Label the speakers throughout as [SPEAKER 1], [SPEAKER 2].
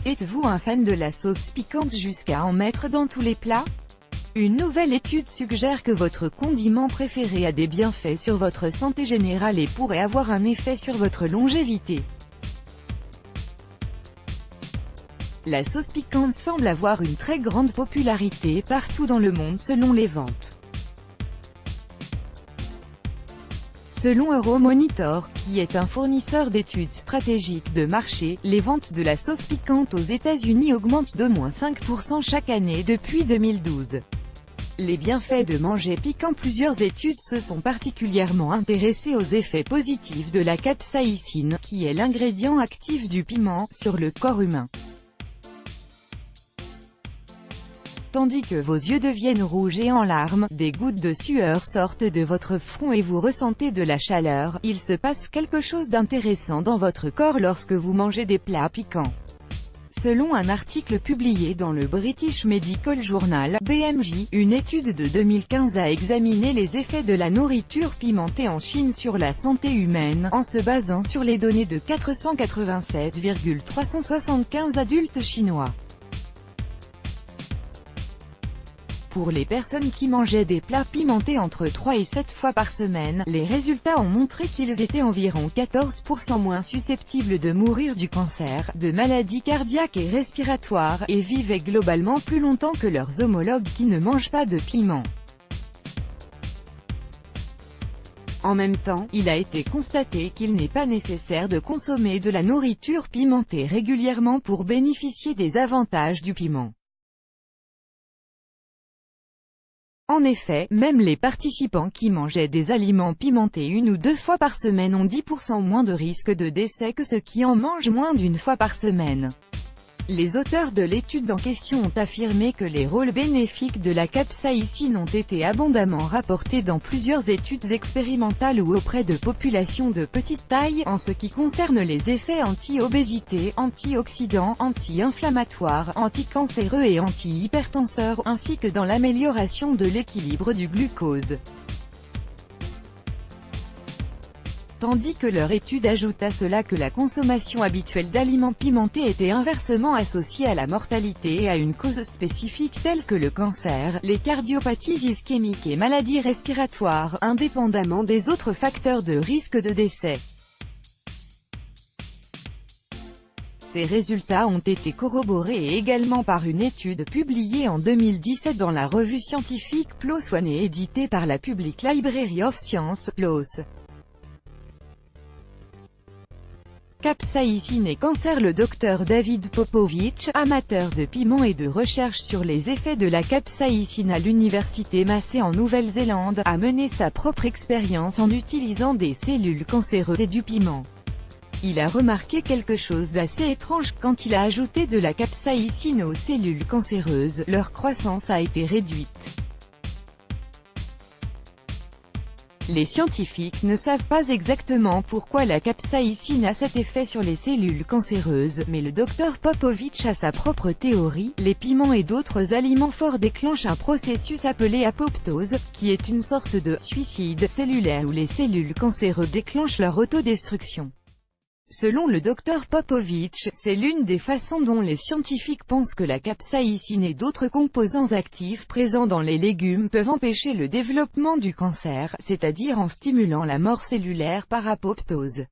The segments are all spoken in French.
[SPEAKER 1] Êtes-vous un fan de la sauce piquante jusqu'à en mettre dans tous les plats? Une nouvelle étude suggère que votre condiment préféré a des bienfaits sur votre santé générale et pourrait avoir un effet sur votre longévité. La sauce piquante semble avoir une très grande popularité partout dans le monde selon les ventes. Selon Euromonitor, qui est un fournisseur d'études stratégiques de marché, les ventes de la sauce piquante aux États-Unis augmentent d'au moins 5% chaque année depuis 2012. Les bienfaits de manger piquant. Plusieurs études se sont particulièrement intéressées aux effets positifs de la capsaïcine, qui est l'ingrédient actif du piment, sur le corps humain. Tandis que vos yeux deviennent rouges et en larmes, des gouttes de sueur sortent de votre front et vous ressentez de la chaleur, il se passe quelque chose d'intéressant dans votre corps lorsque vous mangez des plats piquants. Selon un article publié dans le British Medical Journal, BMJ, une étude de 2015 a examiné les effets de la nourriture pimentée en Chine sur la santé humaine, en se basant sur les données de 487,375 adultes chinois. Pour les personnes qui mangeaient des plats pimentés entre 3 et 7 fois par semaine, les résultats ont montré qu'ils étaient environ 14% moins susceptibles de mourir du cancer, de maladies cardiaques et respiratoires, et vivaient globalement plus longtemps que leurs homologues qui ne mangent pas de piment. En même temps, il a été constaté qu'il n'est pas nécessaire de consommer de la nourriture pimentée régulièrement pour bénéficier des avantages du piment. En effet, même les participants qui mangeaient des aliments pimentés 1 ou 2 fois par semaine ont 10% moins de risque de décès que ceux qui en mangent moins d'1 fois par semaine. Les auteurs de l'étude en question ont affirmé que les rôles bénéfiques de la capsaïcine ont été abondamment rapportés dans plusieurs études expérimentales ou auprès de populations de petite taille, en ce qui concerne les effets anti-obésité, antioxydants, anti-inflammatoires, anticancéreux et anti-hypertenseurs, ainsi que dans l'amélioration de l'équilibre du glucose. Tandis que leur étude ajoute à cela que la consommation habituelle d'aliments pimentés était inversement associée à la mortalité et à une cause spécifique telle que le cancer, les cardiopathies ischémiques et maladies respiratoires, indépendamment des autres facteurs de risque de décès. Ces résultats ont été corroborés également par une étude publiée en 2017 dans la revue scientifique PLOS One et éditée par la Public Library of Science, PLOS. Capsaïcine et cancer. Le docteur David Popovich, amateur de piment et de recherche sur les effets de la capsaïcine à l'université Massey en Nouvelle-Zélande, a mené sa propre expérience en utilisant des cellules cancéreuses et du piment. Il a remarqué quelque chose d'assez étrange: quand il a ajouté de la capsaïcine aux cellules cancéreuses, leur croissance a été réduite. Les scientifiques ne savent pas exactement pourquoi la capsaïcine a cet effet sur les cellules cancéreuses, mais le docteur Popovich a sa propre théorie. Les piments et d'autres aliments forts déclenchent un processus appelé apoptose, qui est une sorte de « suicide cellulaire » où les cellules cancéreuses déclenchent leur autodestruction. Selon le docteur Popovich, c'est l'une des façons dont les scientifiques pensent que la capsaïcine et d'autres composants actifs présents dans les légumes peuvent empêcher le développement du cancer, c'est-à-dire en stimulant la mort cellulaire par apoptose.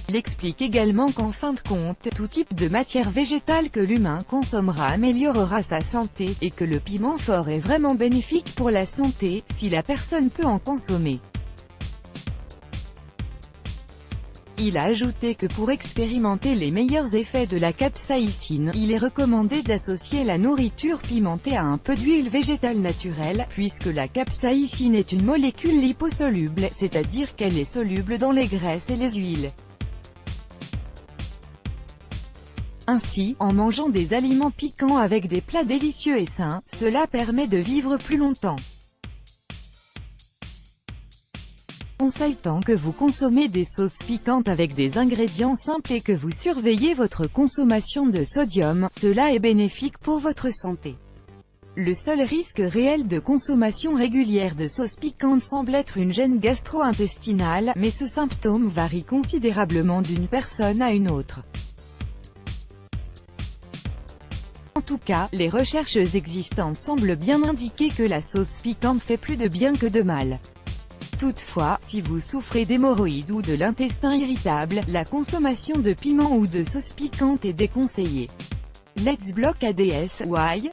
[SPEAKER 1] Il explique également qu'en fin de compte, tout type de matière végétale que l'humain consommera améliorera sa santé, et que le piment fort est vraiment bénéfique pour la santé, si la personne peut en consommer. Il a ajouté que pour expérimenter les meilleurs effets de la capsaïcine, il est recommandé d'associer la nourriture pimentée à un peu d'huile végétale naturelle, puisque la capsaïcine est une molécule liposoluble, c'est-à-dire qu'elle est soluble dans les graisses et les huiles. Ainsi, en mangeant des aliments piquants avec des plats délicieux et sains, cela permet de vivre plus longtemps. Conseil: tant que vous consommez des sauces piquantes avec des ingrédients simples et que vous surveillez votre consommation de sodium, cela est bénéfique pour votre santé. Le seul risque réel de consommation régulière de sauce piquante semble être une gêne gastro-intestinale, mais ce symptôme varie considérablement d'une personne à une autre. En tout cas, les recherches existantes semblent bien indiquer que la sauce piquante fait plus de bien que de mal. Toutefois, si vous souffrez d'hémorroïdes ou de l'intestin irritable, la consommation de piment ou de sauce piquante est déconseillée. Let's block ADS, why?